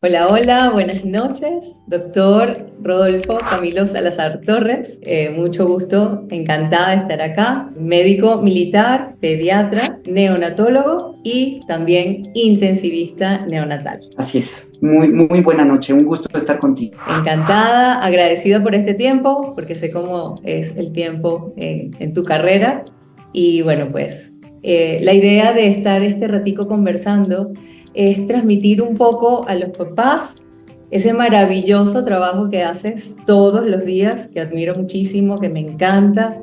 Hola, hola, buenas noches, doctor Rodolfo Camilo Salazar Torres. Mucho gusto, encantada de estar acá. Médico militar, pediatra, neonatólogo y también intensivista neonatal. Así es, muy buena noche, un gusto estar contigo. Encantada, agradecida por este tiempo, porque sé cómo es el tiempo en tu carrera. Y bueno, pues la idea de estar este ratico conversando es transmitir un poco a los papás ese maravilloso trabajo que haces todos los días, que admiro muchísimo, que me encanta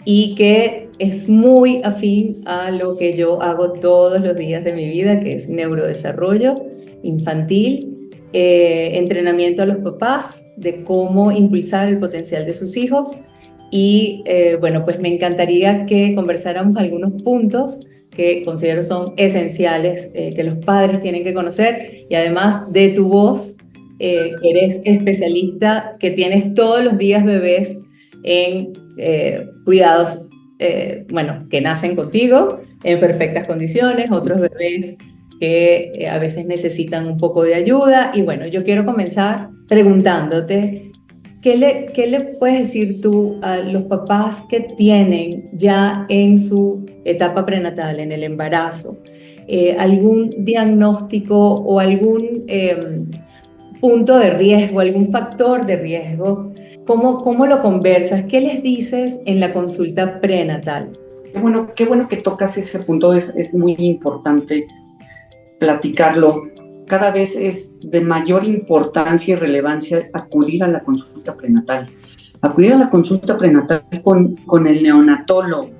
y que es muy afín a lo que yo hago todos los días de mi vida, que es neurodesarrollo infantil, entrenamiento a los papás de cómo impulsar el potencial de sus hijos. Y bueno, pues me encantaría que conversáramos algunos puntos que considero son esenciales, que los padres tienen que conocer, y además de tu voz, eres especialista, que tienes todos los días bebés en cuidados, bueno, que nacen contigo en perfectas condiciones, otros bebés que a veces necesitan un poco de ayuda. Y bueno, yo quiero comenzar preguntándote, ¿qué le puedes decir tú a los papás que tienen ya en su etapa prenatal, en el embarazo, algún diagnóstico o algún punto de riesgo, algún factor de riesgo? ¿Cómo lo conversas? ¿Qué les dices en la consulta prenatal? Qué bueno que tocas ese punto, es muy importante platicarlo. Cada vez es de mayor importancia y relevancia acudir a la consulta prenatal. Acudir a la consulta prenatal con el neonatólogo.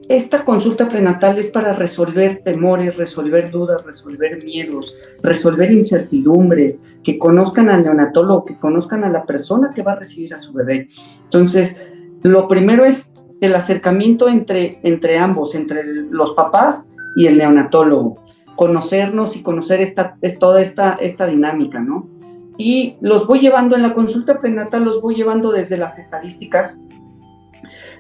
Esta consulta prenatal es para resolver temores, resolver dudas, resolver miedos, resolver incertidumbres, que conozcan al neonatólogo, que conozcan a la persona que va a recibir a su bebé. Entonces, lo primero es el acercamiento entre ambos, entre los papás y el neonatólogo. Conocernos y conocer toda esta dinámica, ¿no? Y los voy llevando en la consulta prenatal, los voy llevando desde las estadísticas,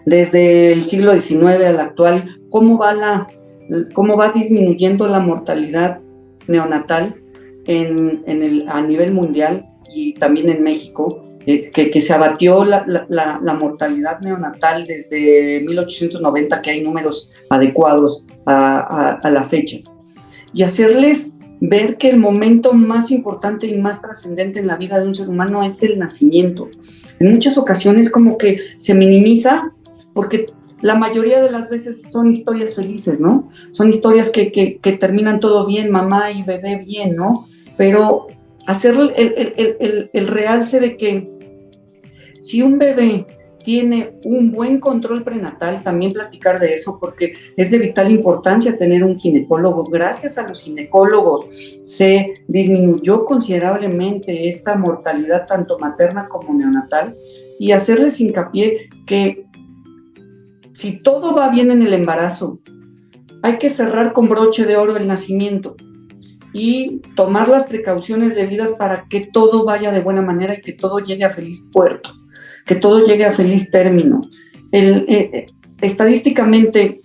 desde el siglo XIX al actual, cómo va disminuyendo la mortalidad neonatal a nivel mundial y también en México, que se abatió la mortalidad neonatal desde 1890, que hay números adecuados a la fecha. Y hacerles ver que el momento más importante y más trascendente en la vida de un ser humano es el nacimiento. En muchas ocasiones como que se minimiza, porque la mayoría de las veces son historias felices, ¿no? Son historias que terminan todo bien, mamá y bebé bien, ¿no? Pero hacer el realce de que si un bebé tiene un buen control prenatal, también platicar de eso, porque es de vital importancia tener un ginecólogo. Gracias a los ginecólogos se disminuyó considerablemente esta mortalidad tanto materna como neonatal, y hacerles hincapié que si todo va bien en el embarazo, hay que cerrar con broche de oro el nacimiento y tomar las precauciones debidas para que todo vaya de buena manera y que todo llegue a feliz puerto, que todo llegue a feliz término. Estadísticamente,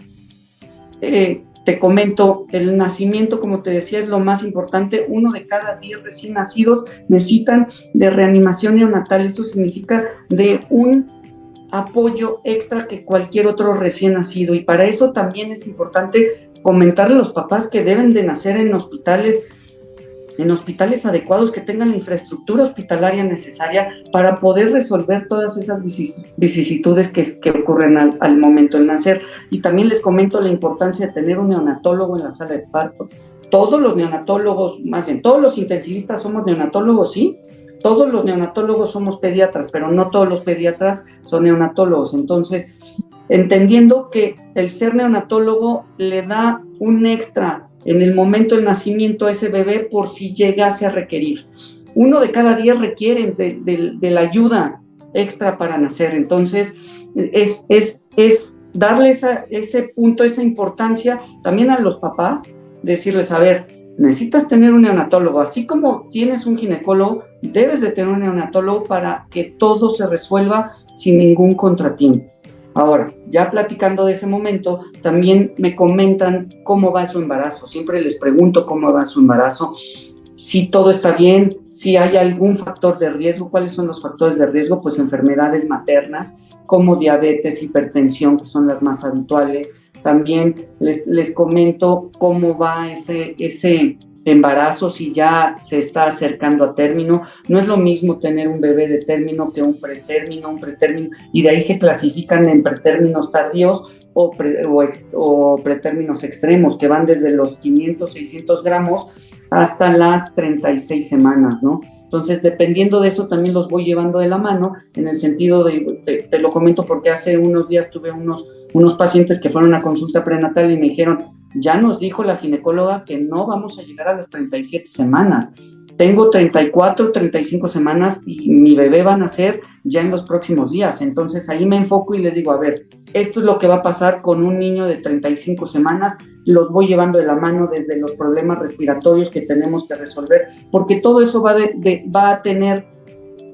te comento, el nacimiento, como te decía, es lo más importante. 1 de cada 10 recién nacidos necesitan de reanimación neonatal. Eso significa de un apoyo extra que cualquier otro recién nacido, y para eso también es importante comentarle a los papás que deben de nacer en hospitales adecuados, que tengan la infraestructura hospitalaria necesaria para poder resolver todas esas vicisitudes que ocurren al momento del nacer. Y también les comento la importancia de tener un neonatólogo en la sala de parto. Todos los neonatólogos, más bien todos los intensivistas somos neonatólogos, sí. Todos los neonatólogos somos pediatras, pero no todos los pediatras son neonatólogos. Entonces, entendiendo que el ser neonatólogo le da un extra en el momento del nacimiento a ese bebé por si llegase a requerir. 1 de cada 10 requieren de la ayuda extra para nacer. Entonces, es darle ese punto, esa importancia también a los papás, decirles, a ver, necesitas tener un neonatólogo, así como tienes un ginecólogo, debes de tener un neonatólogo para que todo se resuelva sin ningún contratiempo. Ahora, ya platicando de ese momento, también me comentan cómo va su embarazo. Siempre les pregunto cómo va su embarazo. si todo está bien, si hay algún factor de riesgo. ¿Cuáles son los factores de riesgo? Pues enfermedades maternas como diabetes, hipertensión, que son las más habituales. También les comento cómo va ese embarazo, si ya se está acercando a término. No es lo mismo tener un bebé de término que un pretérmino, y de ahí se clasifican en pretérminos tardíos o pretérminos extremos, que van desde los 500, 600 gramos hasta las 36 semanas, ¿no? Entonces, dependiendo de eso, también los voy llevando de la mano, en el sentido te lo comento porque hace unos días tuve unos pacientes que fueron a consulta prenatal y me dijeron, ya nos dijo la ginecóloga que no vamos a llegar a las 37 semanas. Tengo 34, 35 semanas y mi bebé va a nacer ya en los próximos días. Entonces ahí me enfoco y les digo, a ver, esto es lo que va a pasar con un niño de 35 semanas. Los voy llevando de la mano desde los problemas respiratorios que tenemos que resolver, porque todo eso va a tener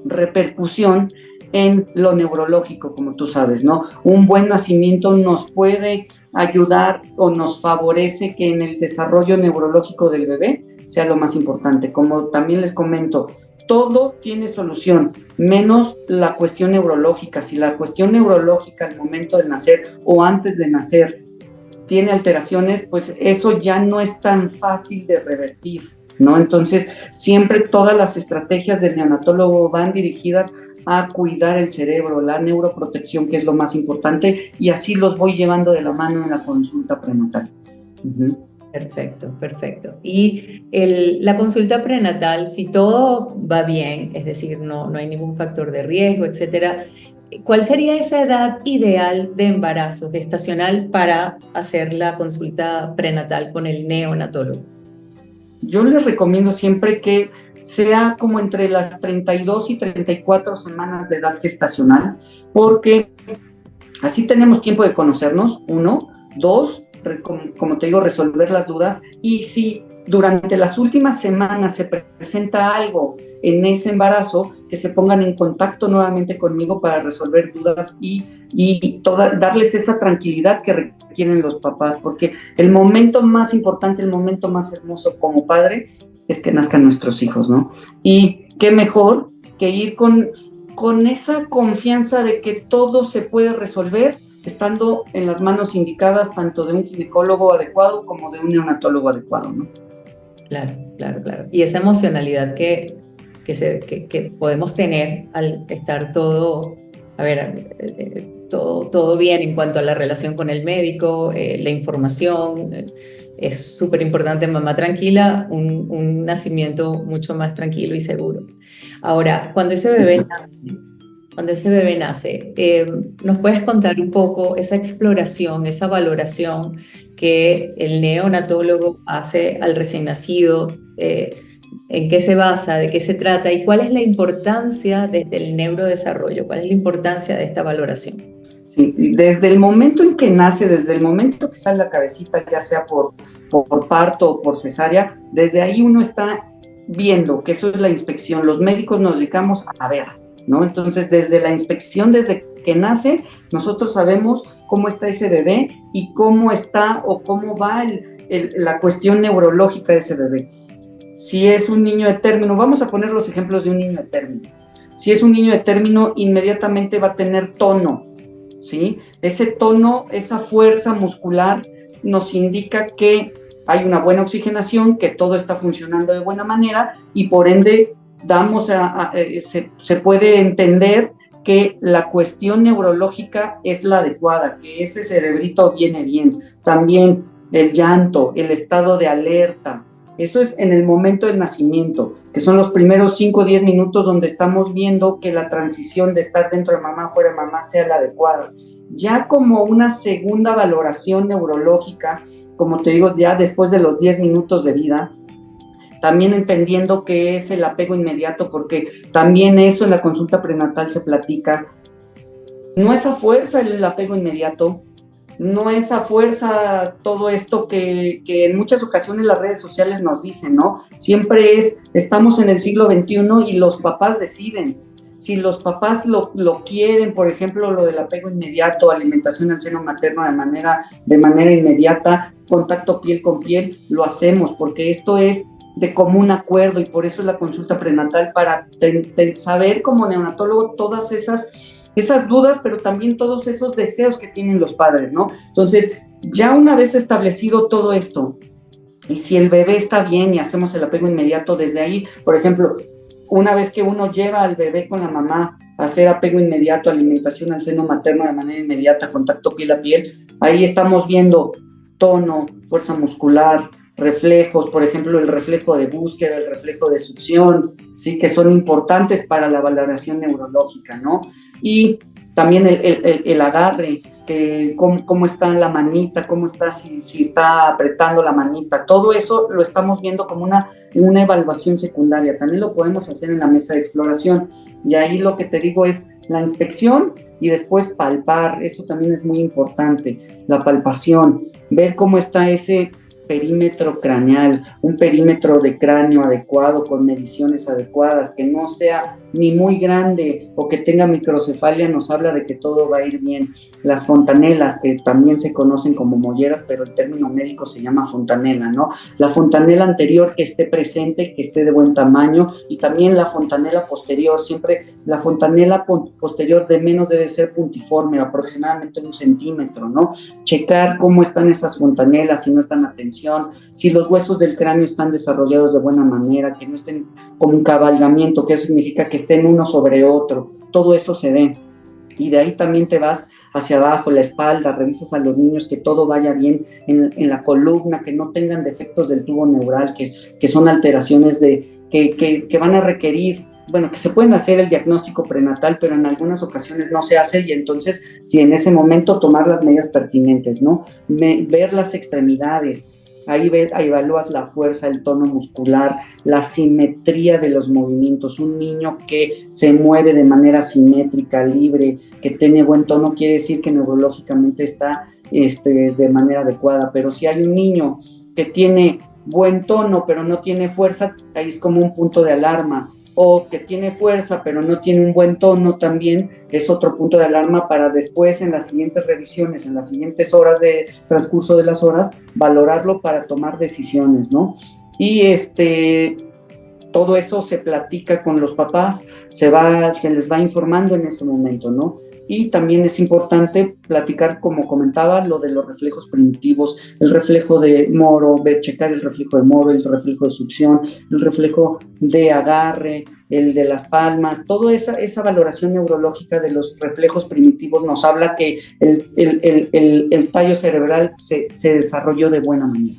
repercusión en lo neurológico, como tú sabes, ¿no? Un buen nacimiento nos puede ayudar o nos favorece que en el desarrollo neurológico del bebé sea lo más importante. Como también les comento, todo tiene solución, menos la cuestión neurológica. Si la cuestión neurológica al momento de nacer o antes de nacer tiene alteraciones, pues eso ya no es tan fácil de revertir, ¿no? Entonces, siempre todas las estrategias del neonatólogo van dirigidas a cuidar el cerebro, la neuroprotección, que es lo más importante, y así los voy llevando de la mano en la consulta prenatal. Perfecto, perfecto. Y la consulta prenatal, si todo va bien, es decir, no hay ningún factor de riesgo, etcétera, ¿cuál sería esa edad ideal de embarazo gestacional para hacer la consulta prenatal con el neonatólogo? Yo les recomiendo siempre que sea como entre las 32 y 34 semanas de edad gestacional, porque así tenemos tiempo de conocernos, 1, 2, como te digo, resolver las dudas, y si durante las últimas semanas se presenta algo en ese embarazo, que se pongan en contacto nuevamente conmigo para resolver dudas y darles esa tranquilidad que requieren los papás, porque el momento más importante, el momento más hermoso como padre es que nazcan nuestros hijos, ¿no? Y qué mejor que ir con esa confianza de que todo se puede resolver estando en las manos indicadas tanto de un ginecólogo adecuado como de un neonatólogo adecuado, ¿no? Claro, claro, claro. Y esa emocionalidad que podemos tener al estar todo, todo bien en cuanto a la relación con el médico, la información, es súper importante. Mamá tranquila, un nacimiento mucho más tranquilo y seguro. Ahora, cuando ese bebé nace, ¿nos puedes contar un poco esa exploración, esa valoración que el neonatólogo hace al recién nacido? ¿En qué se basa? ¿De qué se trata? ¿Y cuál es la importancia desde el neurodesarrollo? ¿Cuál es la importancia de esta valoración? Sí, desde el momento en que nace, desde el momento que sale la cabecita, ya sea por parto o por cesárea, desde ahí uno está viendo que eso es la inspección. Los médicos nos dedicamos a ver, ¿no? Entonces, desde la inspección, desde que nace, nosotros sabemos cómo está ese bebé y cómo está o cómo va la cuestión neurológica de ese bebé. Si es un niño de término, vamos a poner los ejemplos de un niño de término. Si es un niño de término, inmediatamente va a tener tono, ¿sí? Ese tono, esa fuerza muscular nos indica que hay una buena oxigenación, que todo está funcionando de buena manera y por ende se puede entender que la cuestión neurológica es la adecuada, que ese cerebrito viene bien. También el llanto, el estado de alerta, eso es en el momento del nacimiento, que son los primeros 5 o 10 minutos donde estamos viendo que la transición de estar dentro de mamá, fuera de mamá, sea la adecuada. Ya como una segunda valoración neurológica, como te digo, ya después de los 10 minutos de vida, también entendiendo que es el apego inmediato, porque también eso en la consulta prenatal se platica. No es a fuerza el apego inmediato, no es a fuerza todo esto que en muchas ocasiones las redes sociales nos dicen, ¿no? Siempre estamos en el siglo XXI y los papás deciden. Si los papás lo quieren, por ejemplo, lo del apego inmediato, alimentación al seno materno de manera inmediata, contacto piel con piel, lo hacemos, porque esto es de común acuerdo, y por eso es la consulta prenatal, para saber como neonatólogo todas esas dudas, pero también todos esos deseos que tienen los padres, ¿no? Entonces, ya una vez establecido todo esto, y si el bebé está bien y hacemos el apego inmediato desde ahí, por ejemplo, una vez que uno lleva al bebé con la mamá a hacer apego inmediato, alimentación al seno materno de manera inmediata, contacto piel a piel, ahí estamos viendo tono, fuerza muscular, reflejos, por ejemplo, el reflejo de búsqueda, el reflejo de succión, sí, que son importantes para la valoración neurológica, ¿no? Y también el agarre, que cómo está la manita, cómo está, si está apretando la manita, todo eso lo estamos viendo como una evaluación secundaria. También lo podemos hacer en la mesa de exploración, y ahí lo que te digo es la inspección y después palpar. Eso también es muy importante, la palpación, ver cómo está ese perímetro craneal, un perímetro de cráneo adecuado, con mediciones adecuadas, que no sea ni muy grande o que tenga microcefalia, nos habla de que todo va a ir bien. Las fontanelas, que también se conocen como molleras, pero el término médico se llama fontanela, ¿no? La fontanela anterior que esté presente, que esté de buen tamaño, y también la fontanela posterior. Siempre la fontanela posterior de menos debe ser puntiforme, aproximadamente 1 centímetro, ¿no? Checar cómo están esas fontanelas, si no están a tensión, si los huesos del cráneo están desarrollados de buena manera, que no estén como un cabalgamiento, que eso significa que estén uno sobre otro. Todo eso se ve. Y de ahí también te vas hacia abajo, la espalda, revisas a los niños que todo vaya bien en la columna, que no tengan defectos del tubo neural, que son alteraciones que van a requerir, bueno, que se pueden hacer el diagnóstico prenatal, pero en algunas ocasiones no se hace, y entonces, si en ese momento tomar las medidas pertinentes, ¿no? Ver las extremidades, ahí evalúas la fuerza, el tono muscular, la simetría de los movimientos. Un niño que se mueve de manera simétrica, libre, que tiene buen tono, quiere decir que neurológicamente está de manera adecuada. Pero si hay un niño que tiene buen tono, pero no tiene fuerza, ahí es como un punto de alarma. O que tiene fuerza, pero no tiene un buen tono, también es otro punto de alarma, para después, en las siguientes revisiones, en las siguientes horas de transcurso de las horas, valorarlo para tomar decisiones, ¿no? Y todo eso se platica con los papás, se les va informando en ese momento, ¿no? Y también es importante platicar, como comentaba, lo de los reflejos primitivos, el reflejo de Moro, checar el reflejo de Moro, el reflejo de succión, el reflejo de agarre, el de las palmas. Toda esa valoración neurológica de los reflejos primitivos nos habla que el tallo cerebral se desarrolló de buena manera.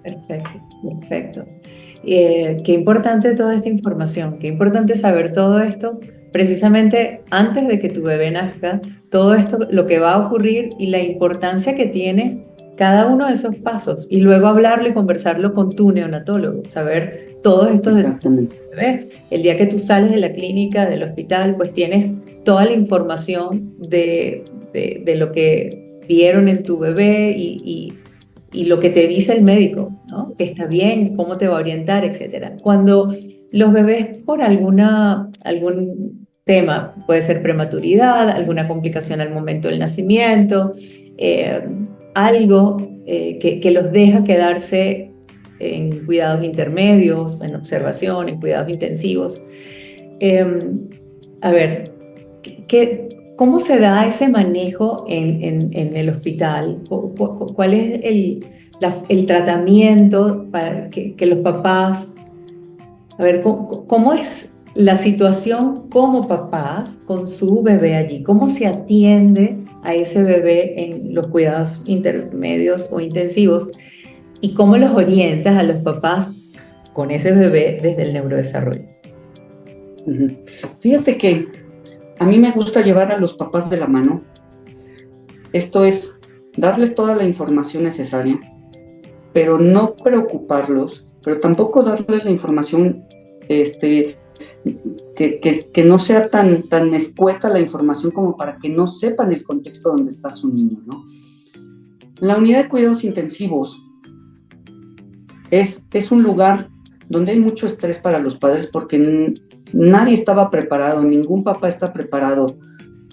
Perfecto, perfecto. Qué importante toda esta información, qué importante saber todo esto precisamente antes de que tu bebé nazca, todo esto, lo que va a ocurrir y la importancia que tiene cada uno de esos pasos, y luego hablarlo y conversarlo con tu neonatólogo, saber todos estos detalles de tu bebé. El día que tú sales de la clínica, del hospital, pues tienes toda la información de lo que vieron en tu bebé y lo que te dice el médico, ¿no? Que está bien, cómo te va a orientar, etc. Cuando los bebés, por algún tema, puede ser prematuridad, alguna complicación al momento del nacimiento, algo que los deja quedarse en cuidados intermedios, en observación, en cuidados intensivos. A ver, ¿cómo se da ese manejo en el hospital? ¿Cuál es el tratamiento para que los papás... A ver, ¿cómo es la situación como papás con su bebé allí? ¿Cómo se atiende a ese bebé en los cuidados intermedios o intensivos? ¿Y cómo los orientas a los papás con ese bebé desde el neurodesarrollo? Fíjate que a mí me gusta llevar a los papás de la mano. Esto es darles toda la información necesaria, pero no preocuparlos, pero tampoco darles la información que no sea tan escueta la información como para que no sepan el contexto donde está su niño, ¿no? La unidad de cuidados intensivos es un lugar donde hay mucho estrés para los padres, porque nadie estaba preparado, ningún papá está preparado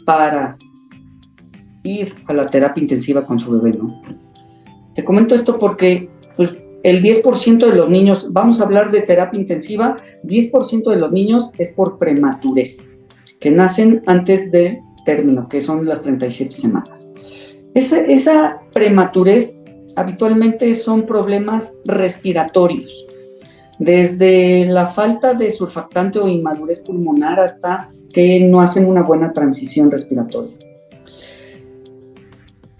para ir a la terapia intensiva con su bebé, ¿no? Te comento esto porque, pues, el 10% de los niños, vamos a hablar de terapia intensiva, 10% de los niños es por prematurez, que nacen antes del término, que son las 37 semanas. Esa prematurez habitualmente son problemas respiratorios, desde la falta de surfactante o inmadurez pulmonar hasta que no hacen una buena transición respiratoria.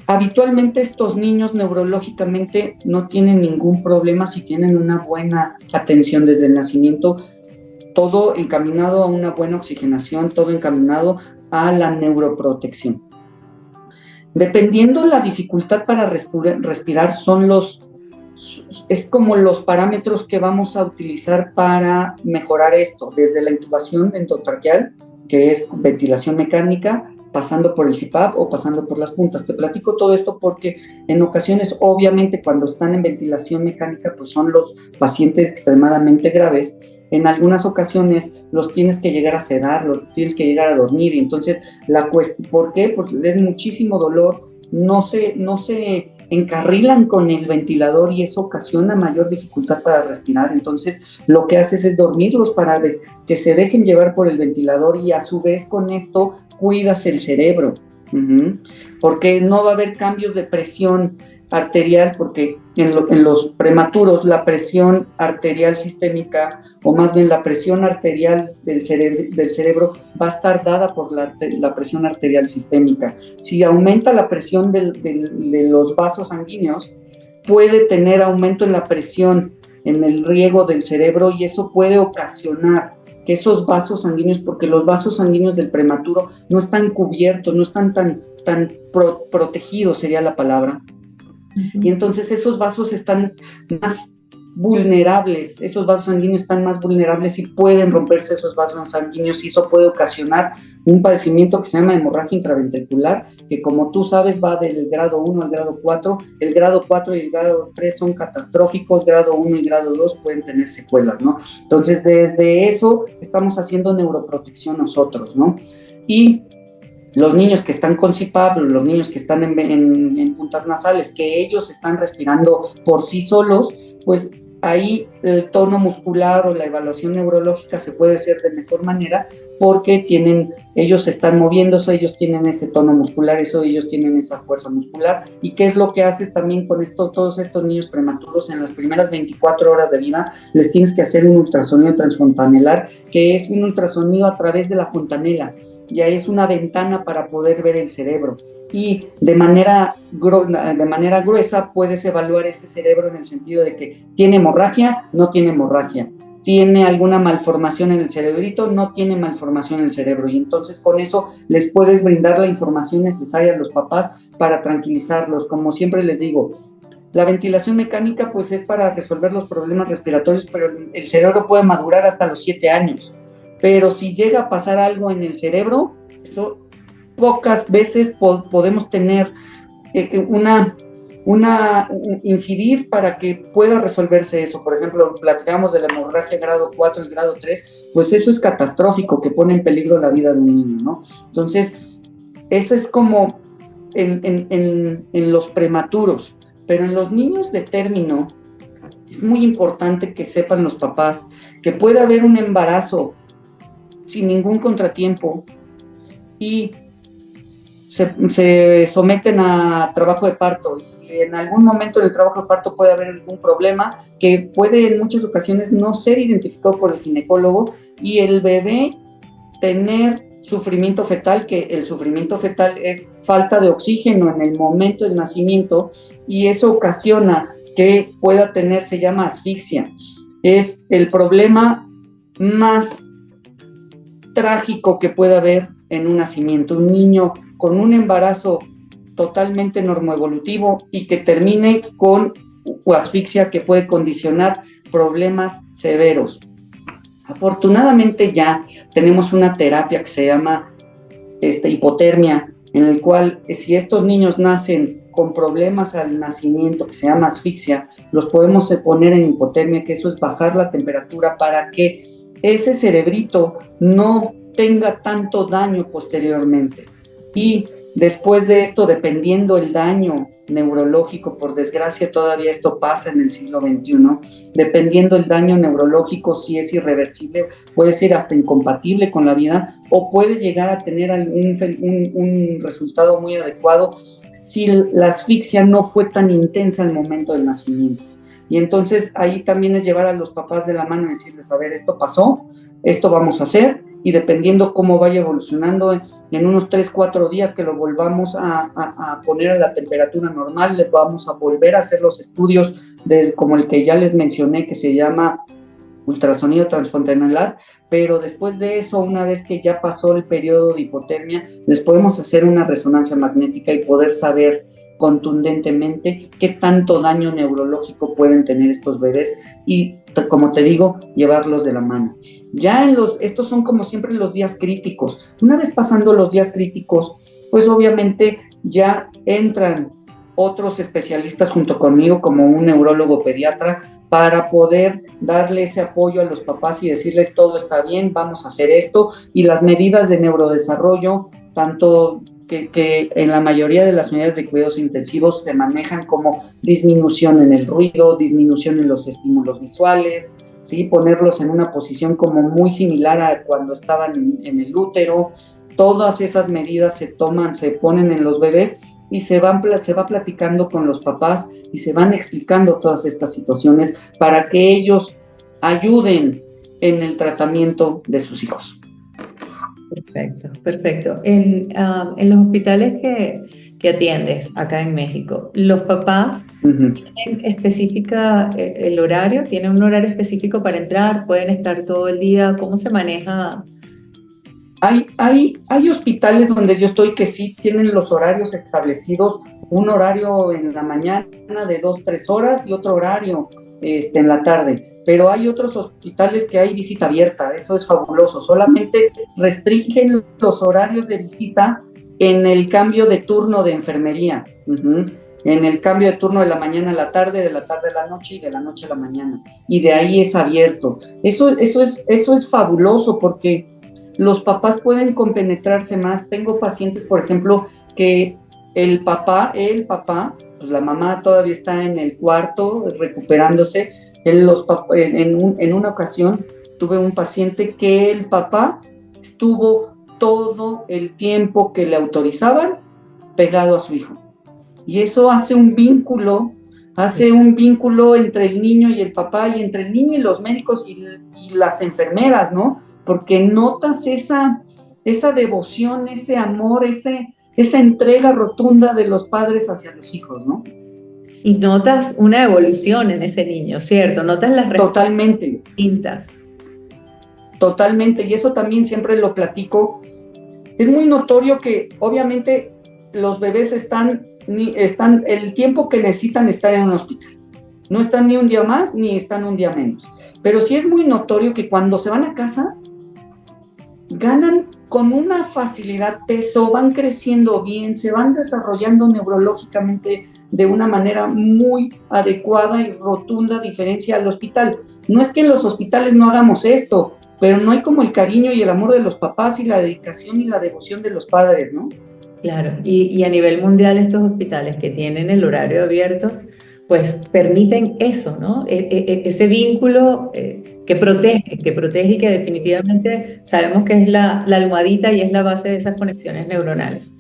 Habitualmente estos niños neurológicamente no tienen ningún problema si tienen una buena atención desde el nacimiento, todo encaminado a una buena oxigenación, todo encaminado a la neuroprotección. Dependiendo la dificultad para respirar es como los parámetros que vamos a utilizar para mejorar esto, desde la intubación endotraqueal, que es ventilación mecánica, pasando por el CPAP o pasando por las puntas. Te platico todo esto porque en ocasiones, obviamente, cuando están en ventilación mecánica, pues son los pacientes extremadamente graves. En algunas ocasiones los tienes que llegar a sedar, los tienes que llegar a dormir. Y entonces, ¿por qué? Porque es muchísimo dolor, no se encarrilan con el ventilador y eso ocasiona mayor dificultad para respirar. Entonces, lo que haces es dormirlos para que se dejen llevar por el ventilador y a su vez con esto cuidas el cerebro, porque no va a haber cambios de presión arterial, porque en los prematuros la presión arterial sistémica, o más bien la presión arterial del cerebro va a estar dada por la presión arterial sistémica. Si aumenta la presión de los vasos sanguíneos, puede tener aumento en la presión en el riego del cerebro y eso puede ocasionar que esos vasos sanguíneos, porque los vasos sanguíneos del prematuro no están cubiertos, no están tan protegidos, sería la palabra. Y entonces esos vasos están más vulnerables, esos vasos sanguíneos están más vulnerables y pueden romperse esos vasos sanguíneos y eso puede ocasionar un padecimiento que se llama hemorragia intraventricular, que como tú sabes va del grado 1 al grado 4, el grado 4 y el grado 3 son catastróficos, grado 1 y grado 2 pueden tener secuelas, ¿no? Entonces desde eso estamos haciendo neuroprotección nosotros, ¿no? Y los niños que están con CPAP, los niños que están en puntas nasales, que ellos están respirando por sí solos, pues ahí el tono muscular o la evaluación neurológica se puede hacer de mejor manera porque ellos están moviéndose, ellos tienen ese tono muscular, ellos tienen esa fuerza muscular. ¿Y qué es lo que haces también con todos estos niños prematuros? En las primeras 24 horas de vida les tienes que hacer un ultrasonido transfontanelar, que es un ultrasonido a través de la fontanela. Ya es una ventana para poder ver el cerebro y de manera gruesa puedes evaluar ese cerebro en el sentido de que tiene hemorragia, no tiene hemorragia, tiene alguna malformación en el cerebrito, no tiene malformación en el cerebro y entonces con eso les puedes brindar la información necesaria a los papás para tranquilizarlos. Como siempre les digo, la ventilación mecánica pues es para resolver los problemas respiratorios, pero el cerebro puede madurar hasta los 7 años. Pero si llega a pasar algo en el cerebro, eso pocas veces podemos tener incidir para que pueda resolverse eso. Por ejemplo, platicamos de la hemorragia grado 4 y grado 3, pues eso es catastrófico, que pone en peligro la vida de un niño, ¿no? Entonces, eso es como en los prematuros, pero en los niños de término, es muy importante que sepan los papás que puede haber un embarazo sin ningún contratiempo y se someten a trabajo de parto y en algún momento del trabajo de parto puede haber algún problema que puede en muchas ocasiones no ser identificado por el ginecólogo y el bebé tener sufrimiento fetal, que el sufrimiento fetal es falta de oxígeno en el momento del nacimiento y eso ocasiona que pueda tener, se llama asfixia. Es el problema más trágico que pueda haber en un nacimiento, un niño con un embarazo totalmente normoevolutivo y que termine con asfixia que puede condicionar problemas severos. Afortunadamente ya tenemos una terapia que se llama hipotermia, en el cual si estos niños nacen con problemas al nacimiento que se llama asfixia, los podemos poner en hipotermia, que eso es bajar la temperatura para que ese cerebrito no tenga tanto daño posteriormente. Y Después de esto, dependiendo el daño neurológico, por desgracia todavía esto pasa en el siglo XXI, dependiendo el daño neurológico, si es irreversible, puede ser hasta incompatible con la vida o puede llegar a tener un resultado muy adecuado si la asfixia no fue tan intensa al momento del nacimiento. Y entonces ahí también es llevar a los papás de la mano y decirles, a ver, esto pasó, esto vamos a hacer, y dependiendo cómo vaya evolucionando, en unos 3-4 días que lo volvamos a poner a la temperatura normal, le vamos a volver a hacer los estudios como el que ya les mencioné, que se llama ultrasonido transfontanelar, pero después de eso, una vez que ya pasó el periodo de hipotermia, les podemos hacer una resonancia magnética y poder saber contundentemente qué tanto daño neurológico pueden tener estos bebés y, como te digo, llevarlos de la mano. Ya estos son como siempre los días críticos. Una vez pasando los días críticos, pues obviamente ya entran otros especialistas junto conmigo, como un neurólogo pediatra, para poder darle ese apoyo a los papás y decirles todo está bien, vamos a hacer esto, y las medidas de neurodesarrollo, tanto que en la mayoría de las unidades de cuidados intensivos se manejan como disminución en el ruido, disminución en los estímulos visuales, ¿sí? Ponerlos en una posición como muy similar a cuando estaban en el útero. Todas esas medidas se ponen en los bebés y se va platicando con los papás y se van explicando todas estas situaciones para que ellos ayuden en el tratamiento de sus hijos. Perfecto, perfecto. En los hospitales que atiendes acá en México, ¿los papás tienen específica el horario? ¿Tienen un horario específico para entrar? ¿Pueden estar todo el día? ¿Cómo se maneja? Hay hospitales donde yo estoy que sí tienen los horarios establecidos, un horario en la mañana de 2-3 horas y otro horario en la tarde, pero hay otros hospitales que hay visita abierta, eso es fabuloso, solamente restringen los horarios de visita en el cambio de turno de enfermería, en el cambio de turno de la mañana a la tarde, de la tarde a la noche y de la noche a la mañana, y de ahí es abierto. Eso es fabuloso porque los papás pueden compenetrarse más. Tengo pacientes, por ejemplo, que el papá, pues la mamá todavía está en el cuarto recuperándose. En una ocasión tuve un paciente que el papá estuvo todo el tiempo que le autorizaban pegado a su hijo. Y eso hace un vínculo entre el niño y el papá, y entre el niño y los médicos y las enfermeras, ¿no? Porque notas esa devoción, ese amor, esa entrega rotunda de los padres hacia los hijos, ¿no? Y notas una evolución en ese niño, ¿cierto? Notas las respuestas distintas. Totalmente, y eso también siempre lo platico. Es muy notorio que obviamente los bebés están el tiempo que necesitan estar en un hospital. No están ni un día más, ni están un día menos. Pero sí es muy notorio que cuando se van a casa, ganan con una facilidad peso, van creciendo bien, se van desarrollando neurológicamente de una manera muy adecuada y rotunda, a diferencia al hospital. No es que en los hospitales no hagamos esto, pero no hay como el cariño y el amor de los papás y la dedicación y la devoción de los padres, ¿no? Claro, y a nivel mundial estos hospitales que tienen el horario abierto, pues permiten eso, ¿no? Ese vínculo que protege y que definitivamente sabemos que es la almohadita y es la base de esas conexiones neuronales.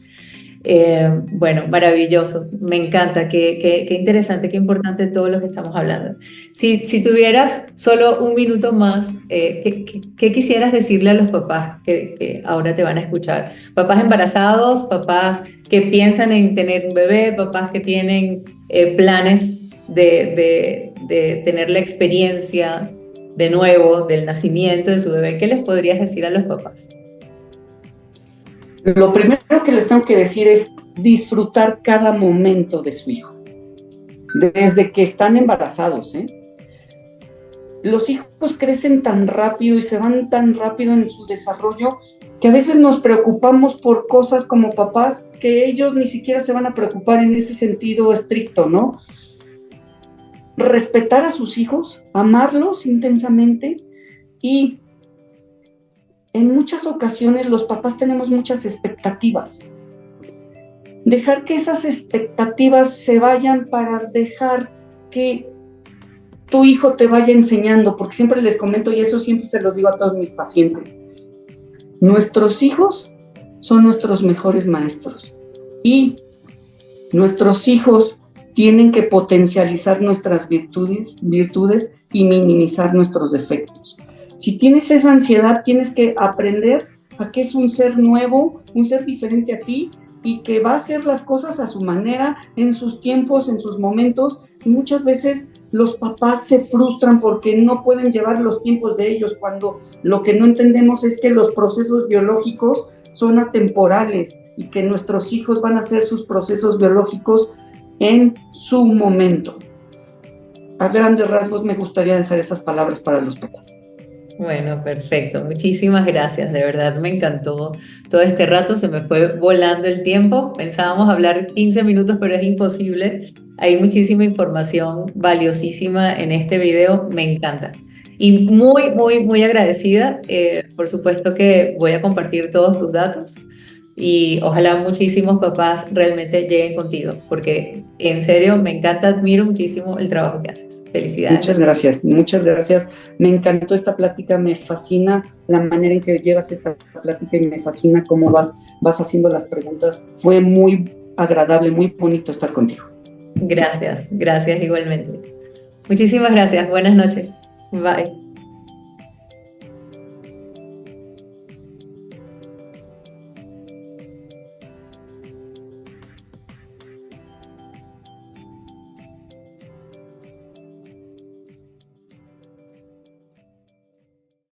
Bueno, maravilloso, me encanta, qué interesante, qué importante todo lo que estamos hablando. Si tuvieras solo un minuto más, ¿qué quisieras decirle a los papás que ahora te van a escuchar? Papás embarazados, papás que piensan en tener un bebé, papás que tienen planes de tener la experiencia de nuevo del nacimiento de su bebé. ¿Qué les podrías decir a los papás? Lo primero que les tengo que decir es disfrutar cada momento de su hijo, desde que están embarazados, ¿eh? Los hijos crecen tan rápido y se van tan rápido en su desarrollo que a veces nos preocupamos por cosas como papás que ellos ni siquiera se van a preocupar en ese sentido estricto, ¿no? Respetar a sus hijos, amarlos intensamente, y en muchas ocasiones los papás tenemos muchas expectativas dejar que esas expectativas se vayan para dejar que tu hijo te vaya enseñando, porque siempre les comento, y eso siempre se lo digo a todos mis pacientes, nuestros hijos son nuestros mejores maestros y nuestros hijos tienen que potencializar nuestras virtudes y minimizar nuestros defectos. Si tienes esa ansiedad, tienes que aprender a que es un ser nuevo, un ser diferente a ti y que va a hacer las cosas a su manera, en sus tiempos, en sus momentos. Y muchas veces los papás se frustran porque no pueden llevar los tiempos de ellos, cuando lo que no entendemos es que los procesos biológicos son atemporales y que nuestros hijos van a hacer sus procesos biológicos en su momento. A grandes rasgos me gustaría dejar esas palabras para los papás. Bueno, perfecto. Muchísimas gracias. De verdad me encantó todo este rato. Se me fue volando el tiempo. Pensábamos hablar 15 minutos, pero es imposible. Hay muchísima información valiosísima en este video. Me encanta. Y muy, muy, muy agradecida. Por supuesto que voy a compartir todos tus datos y ojalá muchísimos papás realmente lleguen contigo, porque en serio me encanta, admiro muchísimo el trabajo que haces. Felicidades. Muchas gracias, muchas gracias. Me encantó esta plática, me fascina la manera en que llevas esta plática y me fascina cómo vas haciendo las preguntas. Fue muy agradable, muy bonito estar contigo. Gracias, gracias igualmente. Muchísimas gracias, buenas noches. Bye.